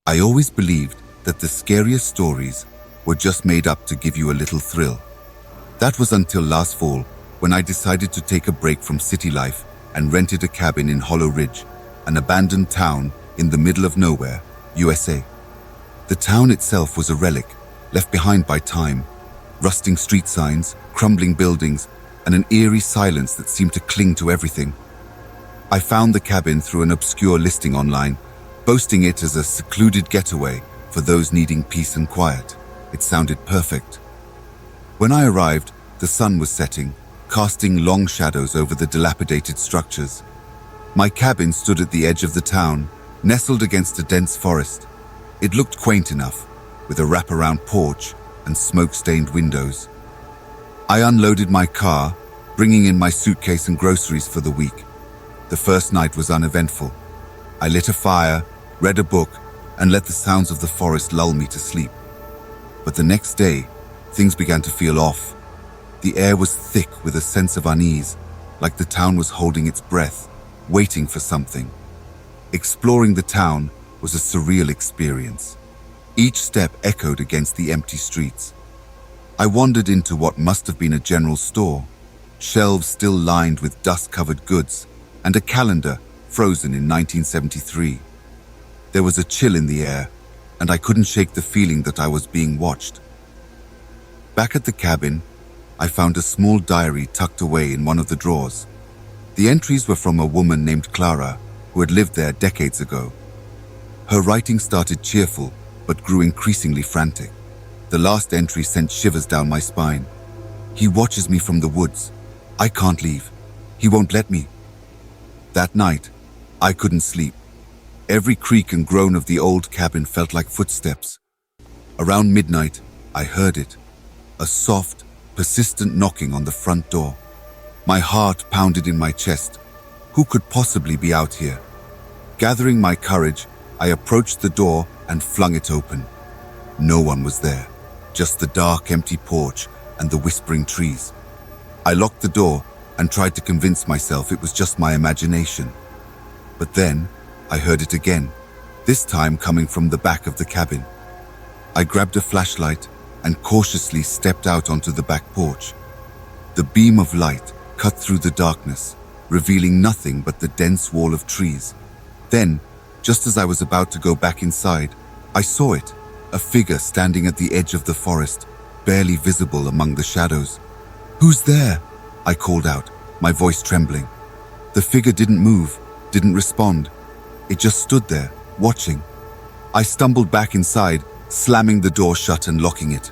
I always believed that the scariest stories were just made up to give you a little thrill. That was until last fall, when I decided to take a break from city life and rented a cabin in Hollow Ridge, an abandoned town in the middle of nowhere, USA. The town itself was a relic, left behind by time, rusting street signs, crumbling buildings, and an eerie silence that seemed to cling to everything. I found the cabin through an obscure listing online, boasting it as a secluded getaway for those needing peace and quiet. It sounded perfect. When I arrived, the sun was setting, casting long shadows over the dilapidated structures. My cabin stood at the edge of the town, nestled against a dense forest. It looked quaint enough, with a wraparound porch and smoke-stained windows. I unloaded my car, bringing in my suitcase and groceries for the week. The first night was uneventful. I lit a fire, read a book, and let the sounds of the forest lull me to sleep. But the next day, things began to feel off. The air was thick with a sense of unease, like the town was holding its breath, waiting for something. Exploring the town was a surreal experience. Each step echoed against the empty streets. I wandered into what must have been a general store, shelves still lined with dust-covered goods, and a calendar frozen in 1973. There was a chill in the air, and I couldn't shake the feeling that I was being watched. Back at the cabin, I found a small diary tucked away in one of the drawers. The entries were from a woman named Clara, who had lived there decades ago. Her writing started cheerful, but grew increasingly frantic. The last entry sent shivers down my spine. "He watches me from the woods. I can't leave. He won't let me." That night, I couldn't sleep. Every creak and groan of the old cabin felt like footsteps. Around midnight, I heard it. A soft, persistent knocking on the front door. My heart pounded in my chest. Who could possibly be out here? Gathering my courage, I approached the door and flung it open. No one was there, just the dark, empty porch and the whispering trees. I locked the door and tried to convince myself it was just my imagination. But then, I heard it again, this time coming from the back of the cabin. I grabbed a flashlight and cautiously stepped out onto the back porch. The beam of light cut through the darkness, revealing nothing but the dense wall of trees. Then, just as I was about to go back inside, I saw it, a figure standing at the edge of the forest, barely visible among the shadows. "Who's there?" I called out, my voice trembling. The figure didn't move, didn't respond. It just stood there, watching. I stumbled back inside, slamming the door shut and locking it.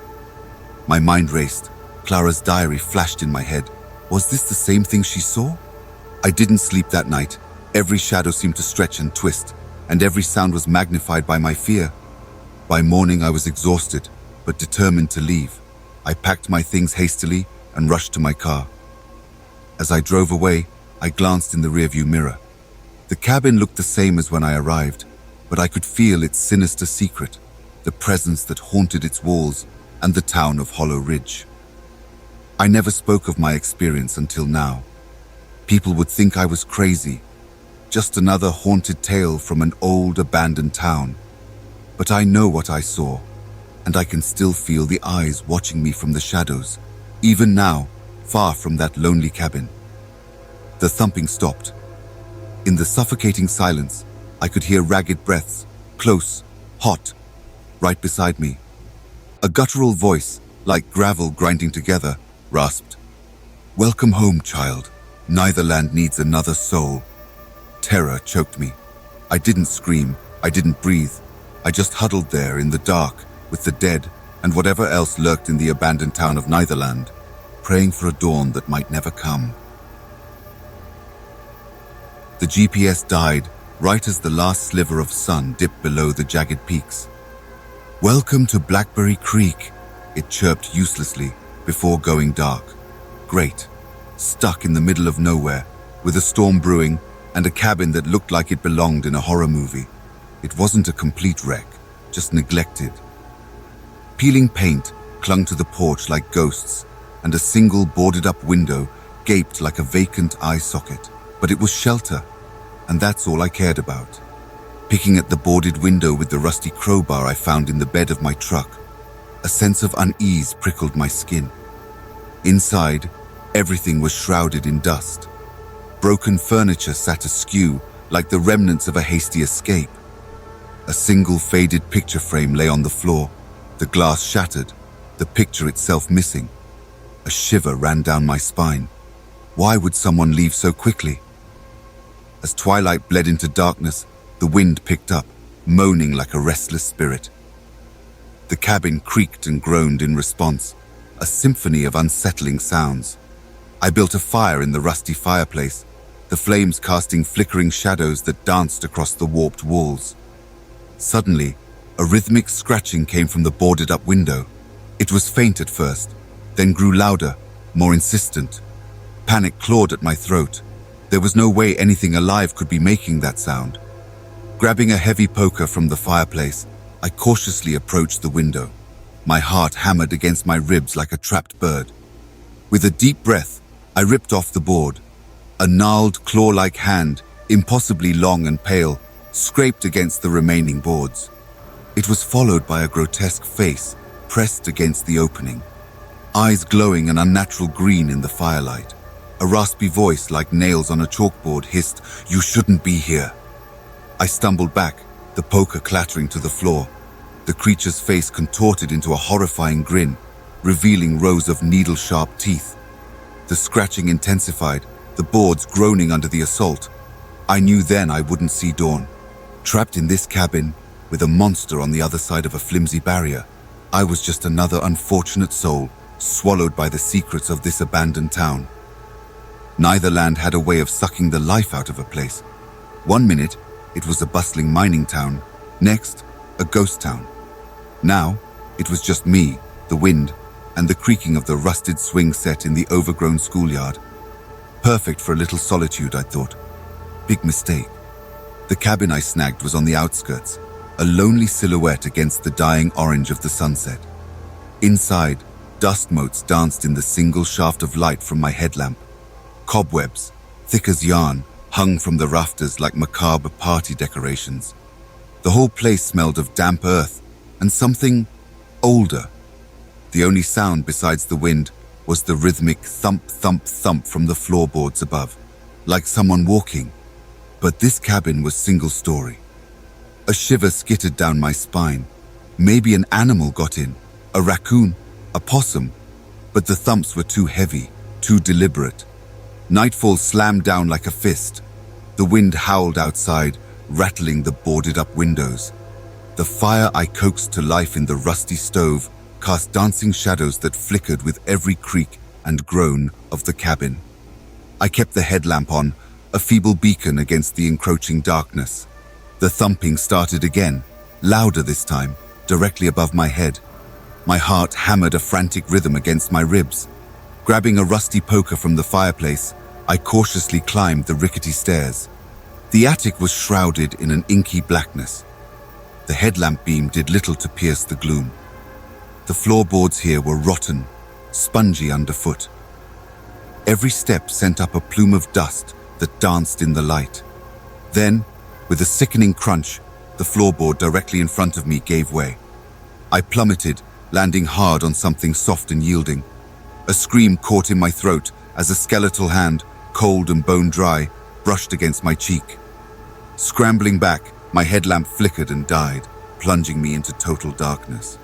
My mind raced. Clara's diary flashed in my head. Was this the same thing she saw? I didn't sleep that night. Every shadow seemed to stretch and twist, and every sound was magnified by my fear. By morning, I was exhausted, but determined to leave. I packed my things hastily and rushed to my car. As I drove away, I glanced in the rearview mirror. The cabin looked the same as when I arrived, but I could feel its sinister secret, the presence that haunted its walls and the town of Hollow Ridge. I never spoke of my experience until now. People would think I was crazy, just another haunted tale from an old, abandoned town. But I know what I saw, and I can still feel the eyes watching me from the shadows, even now, far from that lonely cabin. The thumping stopped. In the suffocating silence, I could hear ragged breaths, close, hot, right beside me. A guttural voice, like gravel grinding together, rasped, "Welcome home, child. Neither land needs another soul." Terror choked me. I didn't scream, I didn't breathe. I just huddled there in the dark with the dead and whatever else lurked in the abandoned town of Neitherland, praying for a dawn that might never come. The GPS died right as the last sliver of sun dipped below the jagged peaks. "Welcome to Blackberry Creek," it chirped uselessly before going dark. Great. Stuck in the middle of nowhere, with a storm brewing and a cabin that looked like it belonged in a horror movie. It wasn't a complete wreck, just neglected. Peeling paint clung to the porch like ghosts, and a single boarded-up window gaped like a vacant eye socket. But it was shelter, and that's all I cared about. picking at the boarded window with the rusty crowbar I found in the bed of my truck. A sense of unease prickled my skin. Inside, everything was shrouded in dust. Broken furniture sat askew like the remnants of a hasty escape. A single faded picture frame lay on the floor, the glass shattered, the picture itself missing. A shiver ran down my spine. Why would someone leave so quickly? As twilight bled into darkness, the wind picked up, moaning like a restless spirit. The cabin creaked and groaned in response, a symphony of unsettling sounds. I built a fire in the rusty fireplace, the flames casting flickering shadows that danced across the warped walls. Suddenly, a rhythmic scratching came from the boarded-up window. It was faint at first, then grew louder, more insistent. Panic clawed at my throat. There was no way anything alive could be making that sound. Grabbing a heavy poker from the fireplace, I cautiously approached the window. My heart hammered against my ribs like a trapped bird. With a deep breath, I ripped off the board. A gnarled, claw-like hand, impossibly long and pale, scraped against the remaining boards. It was followed by a grotesque face pressed against the opening. Eyes glowing an unnatural green in the firelight. A raspy voice like nails on a chalkboard hissed, "You shouldn't be here." I stumbled back, the poker clattering to the floor. The creature's face contorted into a horrifying grin, revealing rows of needle-sharp teeth. The scratching intensified, the boards groaning under the assault. I knew then I wouldn't see dawn. Trapped in this cabin, with a monster on the other side of a flimsy barrier, I was just another unfortunate soul, swallowed by the secrets of this abandoned town. Neither land had a way of sucking the life out of a place. One minute, it was a bustling mining town. Next, a ghost town. Now, it was just me, the wind, and the creaking of the rusted swing set in the overgrown schoolyard. Perfect for a little solitude, I thought. Big mistake. The cabin I snagged was on the outskirts, a lonely silhouette against the dying orange of the sunset. Inside, dust motes danced in the single shaft of light from my headlamp. Cobwebs, thick as yarn, hung from the rafters like macabre party decorations. The whole place smelled of damp earth and something older. The only sound besides the wind was the rhythmic thump, thump, thump from the floorboards above, like someone walking. But this cabin was single-story. A shiver skittered down my spine. Maybe an animal got in, a raccoon, a possum, but the thumps were too heavy, too deliberate. Nightfall slammed down like a fist. The wind howled outside, rattling the boarded-up windows. The fire I coaxed to life in the rusty stove cast dancing shadows that flickered with every creak and groan of the cabin. I kept the headlamp on, a feeble beacon against the encroaching darkness. The thumping started again, louder this time, directly above my head. My heart hammered a frantic rhythm against my ribs. Grabbing a rusty poker from the fireplace, I cautiously climbed the rickety stairs. The attic was shrouded in an inky blackness. The headlamp beam did little to pierce the gloom. The floorboards here were rotten, spongy underfoot. Every step sent up a plume of dust that danced in the light. Then, with a sickening crunch, the floorboard directly in front of me gave way. I plummeted, landing hard on something soft and yielding. A scream caught in my throat as a skeletal hand, cold and bone-dry, brushed against my cheek. Scrambling back, my headlamp flickered and died, plunging me into total darkness.